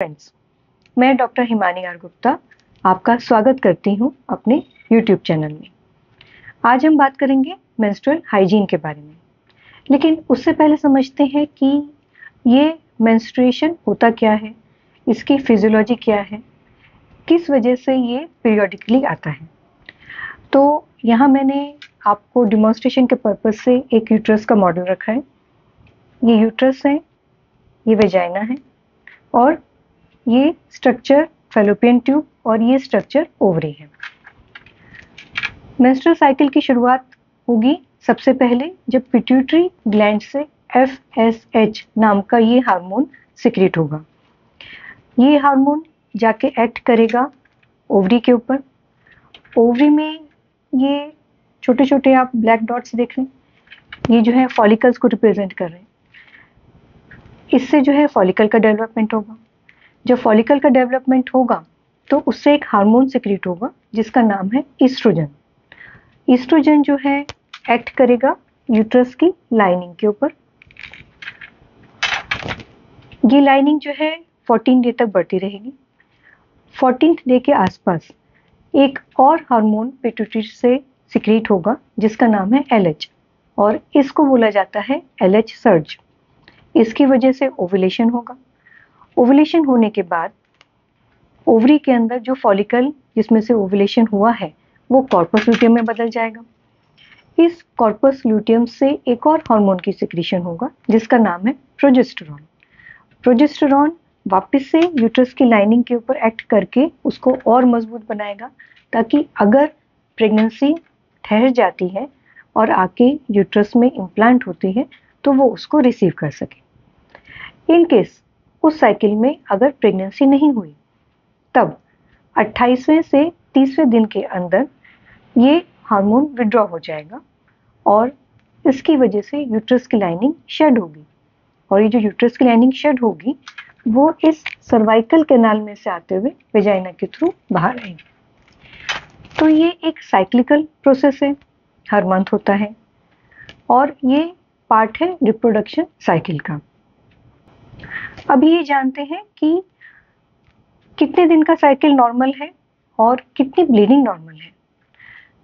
Friends, मैं doctor Himani are Gupta आपका स्वागत करती हूं अपने YouTube चैनल में। आज हम बात करेंगे मेंस्ट्रुअल हाइजीन के बारे में, लेकिन उससे पहले समझते हैं कि ये मेंस्ट्रुएशन होता क्या है, इसकी फिजियोलॉजी क्या है, किस वजह से ये पीरियोडिकली आता है। तो यहाँ मैंने आपको डिमॉन्स्ट्रेशन के पर्पज से एक यूट्रस का मॉडल रखा है। ये यूट्रस है, ये वेजाइना है और ये स्ट्रक्चर फैलोपियन ट्यूब और ये स्ट्रक्चर ओवरी है। मेंस्ट्रुअल साइकिल की शुरुआत होगी सबसे पहले जब पिट्यूटरी ग्लैंड से FSH नाम का ये हार्मोन सिक्रेट होगा। ये हार्मोन जाके एक्ट करेगा ओवरी के ऊपर। ओवरी में ये छोटे छोटे आप ब्लैक डॉट्स देख रहे हैं, ये जो है फॉलिकल्स को रिप्रेजेंट कर रहे हैं। इससे जो है फॉलिकल का डेवलपमेंट होगा। जब फॉलिकल का डेवलपमेंट होगा तो उससे एक हार्मोन सिक्रेट होगा जिसका नाम है ईस्ट्रोजन। ईस्ट्रोजन जो है एक्ट करेगा यूट्रस की लाइनिंग के ऊपर। ये लाइनिंग जो है 14 डे तक बढ़ती रहेगी। 14th डे के आसपास एक और हार्मोन पिट्यूटरी से सिक्रेट होगा जिसका नाम है LH और इसको बोला जाता है LH सर्ज। इसकी वजह से ओव्यूलेशन होगा। ओव्यूलेशन होने के बाद ओवरी के अंदर जो फॉलिकल जिसमें से ओव्यूलेशन हुआ है वो कॉर्पस लुटियम में बदल जाएगा। इस कॉर्पस लुटियम से एक और हार्मोन की सिक्रीशन होगा जिसका नाम है प्रोजेस्टेरॉन। प्रोजेस्टेरॉन वापस से यूट्रस की लाइनिंग के ऊपर एक्ट करके उसको और मजबूत बनाएगा ताकि अगर प्रेगनेंसी ठहर जाती है और आके यूट्रस में इम्प्लांट होती है तो वो उसको रिसीव कर सके। इन केस उस साइकिल में अगर प्रेगनेंसी नहीं हुई तब 28वें से 30वें दिन के अंदर ये हार्मोन विड्रॉ हो जाएगा और इसकी वजह से यूट्रस की लाइनिंग शेड होगी और ये जो यूट्रस की लाइनिंग शेड होगी वो इस सर्वाइकल कैनाल में से आते हुए वेजाइना के थ्रू बाहर आएगी। तो ये एक साइक्लिकल प्रोसेस है, हर मंथ होता है और ये पार्ट है रिप्रोडक्शन साइकिल का। अभी ये जानते हैं कि कितने दिन का साइकिल नॉर्मल है और कितनी ब्लीडिंग नॉर्मल है।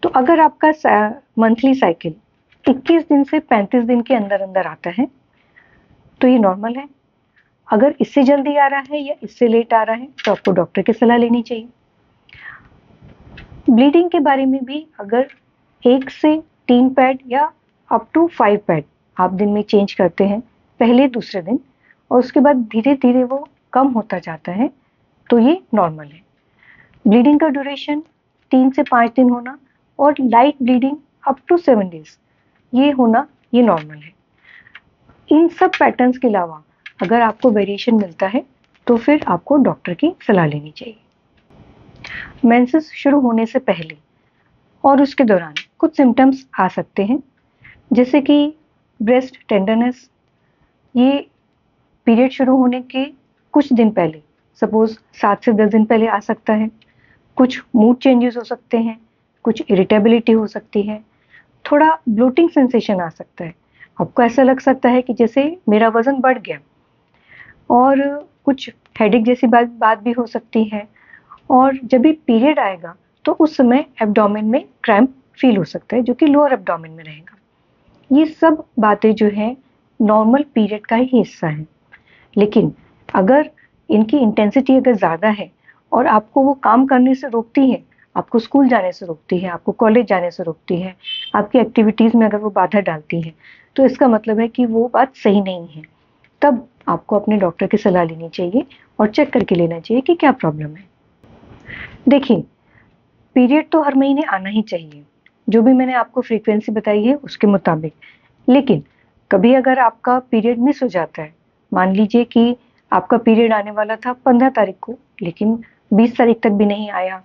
तो अगर आपका मंथली साइकिल 21 दिन से 35 दिन के अंदर अंदर आता है तो ये नॉर्मल है। अगर इससे जल्दी आ रहा है या इससे लेट आ रहा है तो आपको डॉक्टर की सलाह लेनी चाहिए। ब्लीडिंग के बारे में भी अगर 1 से 3 पैड या अप टू 5 पैड आप दिन में चेंज करते हैं पहले दूसरे दिन और उसके बाद धीरे धीरे वो कम होता जाता है तो ये नॉर्मल है। ब्लीडिंग का ड्यूरेशन 3 से 5 दिन होना और light bleeding up to 7 days ये होना ये नॉर्मल है। इन सब पैटर्न्स के अलावा अगर आपको वेरिएशन मिलता है तो फिर आपको डॉक्टर की सलाह लेनी चाहिए। मेंसेस शुरू होने से पहले और उसके दौरान कुछ सिम्टम्स आ सकते हैं जैसे कि ब्रेस्ट टेंडरनेस। ये पीरियड शुरू होने के कुछ दिन पहले, सपोज 7 से 10 दिन पहले आ सकता है। कुछ मूड चेंजेस हो सकते हैं, कुछ इरिटेबिलिटी हो सकती है, थोड़ा ब्लोटिंग सेंसेशन आ सकता है। आपको ऐसा लग सकता है कि जैसे मेरा वजन बढ़ गया और कुछ हेडेक जैसी बात भी हो सकती है। और जब भी पीरियड आएगा तो उस समय एब्डोमेन में क्रैम्प फील हो सकता है जो कि लोअर एब्डोमेन में रहेगा। ये सब बातें जो है नॉर्मल पीरियड का ही हिस्सा है, लेकिन अगर इनकी इंटेंसिटी अगर ज़्यादा है और आपको वो काम करने से रोकती है, आपको स्कूल जाने से रोकती है, आपको कॉलेज जाने से रोकती है, आपकी एक्टिविटीज़ में अगर वो बाधा डालती है तो इसका मतलब है कि वो बात सही नहीं है। तब आपको अपने डॉक्टर की सलाह लेनी चाहिए और चेक करके लेना चाहिए कि क्या प्रॉब्लम है। देखिए, पीरियड तो हर महीने आना ही चाहिए, जो भी मैंने आपको फ्रीक्वेंसी बताई है उसके मुताबिक। लेकिन कभी अगर आपका पीरियड मिस हो जाता है, मान लीजिए कि आपका पीरियड आने वाला था 15 तारीख को लेकिन 20 तारीख तक भी नहीं आया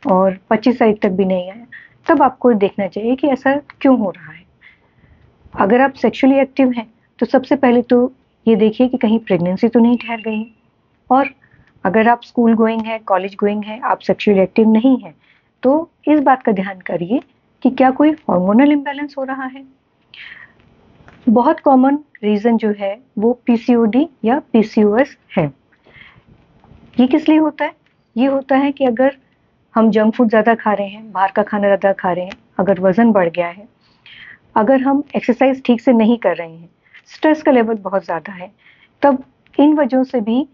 और 25 तारीख तक भी नहीं आया, तब आपको देखना चाहिए कि ऐसा क्यों हो रहा है। अगर आप सेक्सुअली एक्टिव हैं तो सबसे पहले तो ये देखिए कि कहीं प्रेगनेंसी तो नहीं ठहर गई है, और अगर आप स्कूल गोइंग है, कॉलेज गोइंग है, आप सेक्सुअली एक्टिव नहीं है तो इस बात का ध्यान करिए कि क्या कोई हार्मोनल इम्बैलेंस हो रहा है। बहुत कॉमन रीज़न जो है वो PCOD या PCOS है। ये किस लिए होता है? ये होता है कि अगर हम जंक फूड ज़्यादा खा रहे हैं, बाहर का खाना ज़्यादा खा रहे हैं, अगर वज़न बढ़ गया है, अगर हम एक्सरसाइज ठीक से नहीं कर रहे हैं, स्ट्रेस का लेवल बहुत ज़्यादा है, तब इन वजहों से भी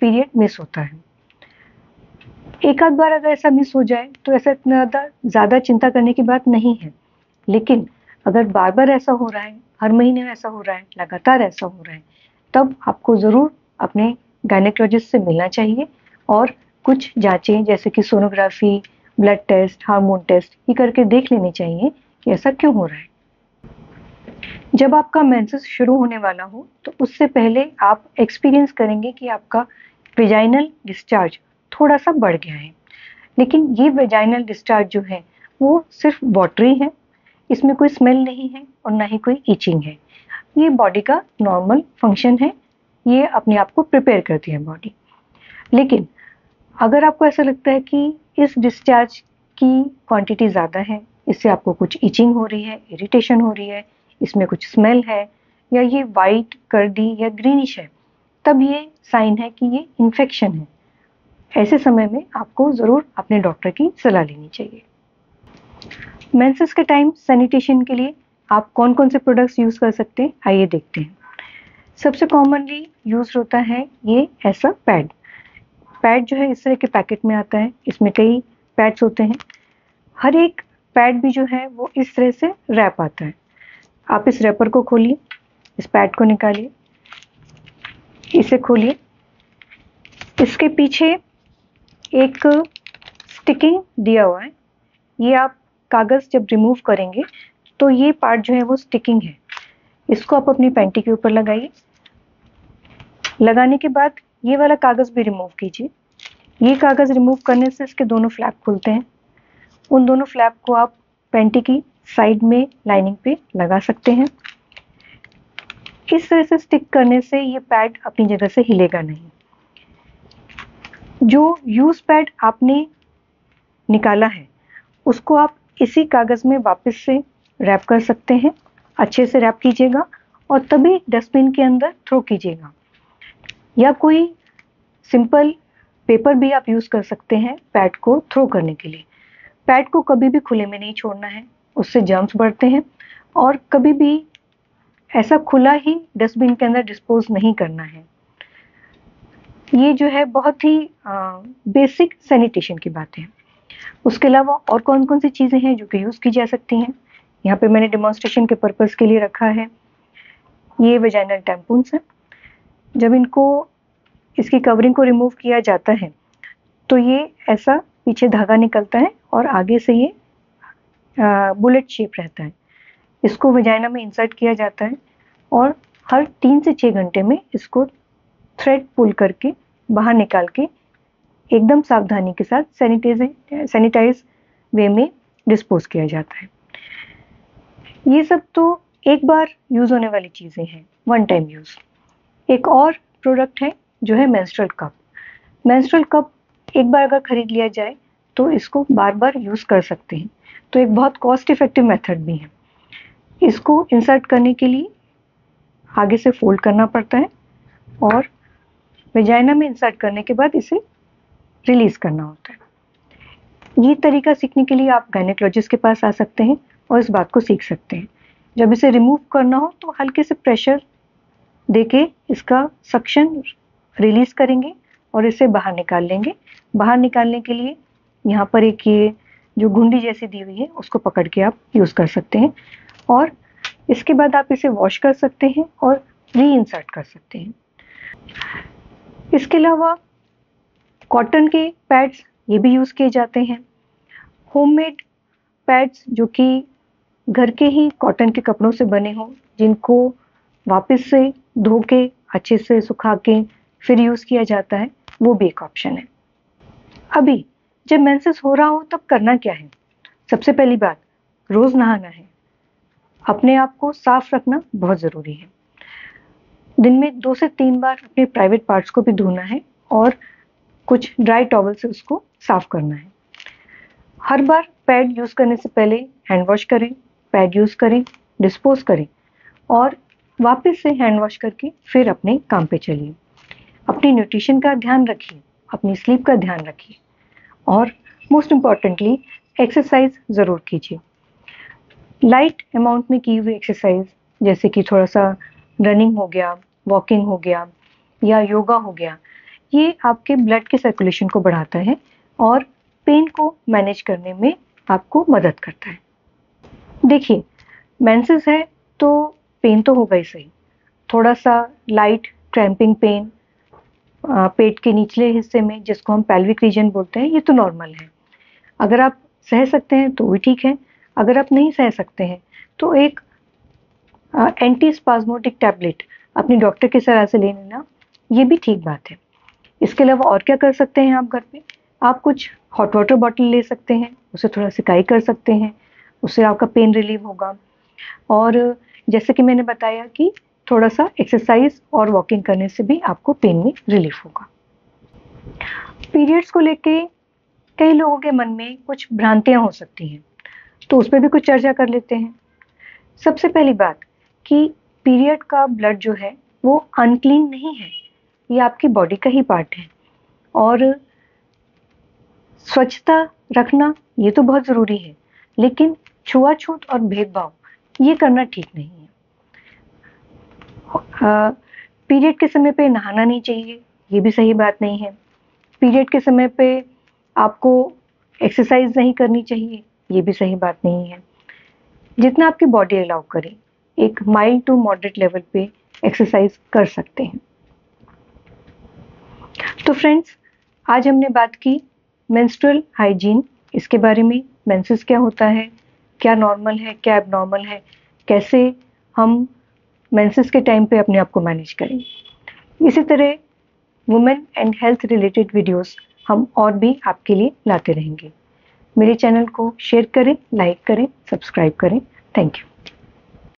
पीरियड मिस होता है। एक आध बार अगर ऐसा मिस हो जाए तो ऐसा इतना ज़्यादा चिंता करने की बात नहीं है, लेकिन अगर बार बार ऐसा हो रहा है, हर महीने ऐसा हो रहा है, लगातार ऐसा हो रहा है, तब आपको ज़रूर अपने गायनेकोलॉजिस्ट से मिलना चाहिए और कुछ जांचें जैसे कि sonography, blood test, hormone test ये करके देख लेने चाहिए कि ऐसा क्यों हो रहा है। जब आपका मेंसेस शुरू होने वाला हो तो उससे पहले आप एक्सपीरियंस करेंगे कि आपका वेजाइनल डिस्चार्ज थोड़ा सा बढ़ गया है, लेकिन ये वेजाइनल डिस्चार्ज जो है वो सिर्फ वाटरी है, इसमें कोई स्मेल नहीं है और ना ही कोई इचिंग है। ये बॉडी का नॉर्मल फंक्शन है, ये अपने आप को प्रिपेयर करती है बॉडी। लेकिन अगर आपको ऐसा लगता है कि इस डिस्चार्ज की क्वांटिटी ज़्यादा है, इससे आपको कुछ इचिंग हो रही है, इरिटेशन हो रही है, इसमें कुछ स्मेल है या ये वाइट कर्डी या ग्रीनिश है, तब ये साइन है कि ये इन्फेक्शन है। ऐसे समय में आपको ज़रूर अपने डॉक्टर की सलाह लेनी चाहिए। मेंसेस के टाइम सैनिटेशन के लिए आप कौन कौन से प्रोडक्ट्स यूज़ कर सकते हैं, आइए देखते हैं। सबसे कॉमनली यूज होता है ये ऐसा पैड। पैड जो है इस तरह के पैकेट में आता है, इसमें कई पैड्स होते हैं। हर एक पैड भी जो है वो इस तरह से रैप आता है। आप इस रैपर को खोलिए, इस पैड को निकालिए, इसे खोलिए, इसके पीछे एक स्टिकिंग दिया हुआ है। ये आप कागज़ जब रिमूव करेंगे तो ये पार्ट जो है वो स्टिकिंग है, इसको आप अपनी पैंटी के ऊपर लगाइए। लगाने के बाद ये वाला कागज़ भी रिमूव कीजिए। ये कागज़ रिमूव करने से इसके दोनों फ्लैप खुलते हैं। उन दोनों फ्लैप को आप पैंटी की साइड में लाइनिंग पे लगा सकते हैं। इस तरह से स्टिक करने से ये पैड अपनी जगह से हिलेगा नहीं। जो यूज पैड आपने निकाला है उसको आप इसी कागज़ में वापस से रैप कर सकते हैं। अच्छे से रैप कीजिएगा और तभी डस्टबिन के अंदर थ्रो कीजिएगा, या कोई सिंपल पेपर भी आप यूज़ कर सकते हैं पैड को थ्रो करने के लिए। पैड को कभी भी खुले में नहीं छोड़ना है, उससे जर्म्स बढ़ते हैं, और कभी भी ऐसा खुला ही डस्टबिन के अंदर डिस्पोज नहीं करना है। ये जो है बहुत ही बेसिक सैनिटेशन की बात है। उसके अलावा और कौन कौन सी चीज़ें हैं जो कि यूज़ की जा सकती हैं, यहाँ पे मैंने डेमोन्स्ट्रेशन के पर्पज़ के लिए रखा है। ये वेजाइनल टैम्पून्स हैं। जब इनको इसकी कवरिंग को रिमूव किया जाता है तो ये ऐसा पीछे धागा निकलता है और आगे से ये बुलेट शेप रहता है। इसको वेजाइना में इंसर्ट किया जाता है और हर 3 से 6 घंटे में इसको थ्रेड पुल करके बाहर निकाल के एकदम सावधानी के साथ सैनिटाइज वे में डिस्पोज किया जाता है। ये सब तो एक बार यूज़ होने वाली चीज़ें हैं, वन टाइम यूज़। एक और प्रोडक्ट है जो है मेंस्ट्रुअल कप। मेंस्ट्रुअल कप एक बार अगर खरीद लिया जाए तो इसको बार बार यूज़ कर सकते हैं, तो एक बहुत कॉस्ट इफेक्टिव मेथड भी है। इसको इंसर्ट करने के लिए आगे से फोल्ड करना पड़ता है और वेजाइना में इंसर्ट करने के बाद इसे रिलीज करना होता है। ये तरीका सीखने के लिए आप गायनेकोलॉजिस्ट के पास आ सकते हैं और इस बात को सीख सकते हैं। जब इसे रिमूव करना हो तो हल्के से प्रेशर देके इसका सक्शन रिलीज करेंगे और इसे बाहर निकाल लेंगे। बाहर निकालने के लिए यहाँ पर एक ये जो घुंडी जैसी दी हुई है उसको पकड़ के आप यूज़ कर सकते हैं, और इसके बाद आप इसे वॉश कर सकते हैं और री इंसर्ट कर सकते हैं। इसके अलावा कॉटन के पैड्स ये भी यूज़ किए जाते हैं। होममेड पैड्स जो कि घर के ही कॉटन के कपड़ों से बने हों, जिनको वापस से धो के अच्छे से सुखा के फिर यूज़ किया जाता है, वो भी एक ऑप्शन है। अभी जब मेंसेस हो रहा हो तब करना क्या है? सबसे पहली बात, रोज़ नहाना है। अपने आप को साफ रखना बहुत ज़रूरी है। दिन में 2 से 3 बार अपने प्राइवेट पार्ट्स को भी धोना है और कुछ ड्राई टॉवल से उसको साफ करना है। हर बार पैड यूज़ करने से पहले हैंड वॉश करें, पैड यूज़ करें, डिस्पोज करें और वापस से हैंड वॉश करके फिर अपने काम पे चलिए। अपनी न्यूट्रिशन का ध्यान रखिए। अपनी स्लीप का ध्यान रखिए और मोस्ट इम्पॉर्टेंटली एक्सरसाइज ज़रूर कीजिए। लाइट अमाउंट में की हुई एक्सरसाइज जैसे कि थोड़ा सा रनिंग हो गया, वॉकिंग हो गया या योगा हो गया, ये आपके ब्लड के सर्कुलेशन को बढ़ाता है और पेन को मैनेज करने में आपको मदद करता है। देखिए, मेंसेस है तो पेन तो होगा ही सही, थोड़ा सा लाइट क्रैम्पिंग पेन पेट के निचले हिस्से में जिसको हम पेल्विक रीजन बोलते हैं, ये तो नॉर्मल है। अगर आप सह सकते हैं तो भी ठीक है, अगर आप नहीं सह सकते हैं तो एक एंटी स्पाज्मोटिक टैबलेट अपनी डॉक्टर की सलाह से ले लेना, ये भी ठीक बात है। इसके अलावा और क्या कर सकते हैं आप घर पे? आप कुछ हॉट वाटर बॉटल ले सकते हैं, उसे थोड़ा सिकाई कर सकते हैं, उससे आपका पेन रिलीव होगा। और जैसे कि मैंने बताया कि थोड़ा सा एक्सरसाइज और वॉकिंग करने से भी आपको पेन में रिलीफ होगा। पीरियड्स को लेके कई लोगों के मन में कुछ भ्रांतियां हो सकती हैं, तो उस पर भी कुछ चर्चा कर लेते हैं। सबसे पहली बात कि पीरियड का ब्लड जो है वो अनक्लीन नहीं है, ये आपकी बॉडी का ही पार्ट है और स्वच्छता रखना ये तो बहुत ज़रूरी है, लेकिन छुआछूत और भेदभाव ये करना ठीक नहीं है। पीरियड के समय पे नहाना नहीं चाहिए, ये भी सही बात नहीं है। पीरियड के समय पे आपको एक्सरसाइज नहीं करनी चाहिए, ये भी सही बात नहीं है। जितना आपकी बॉडी अलाउ करे, एक माइल्ड टू मॉडरेट लेवल पे एक्सरसाइज कर सकते हैं। तो फ्रेंड्स, आज हमने बात की मेंस्ट्रुअल हाइजीन, इसके बारे में, मेंसेस क्या होता है, क्या नॉर्मल है, क्या एबनॉर्मल है, कैसे हम मेंसेस के टाइम पे अपने आप को मैनेज करें। इसी तरह women and health related videos हम और भी आपके लिए लाते रहेंगे। मेरे चैनल को शेयर करें, लाइक करें, सब्सक्राइब करें। Thank you.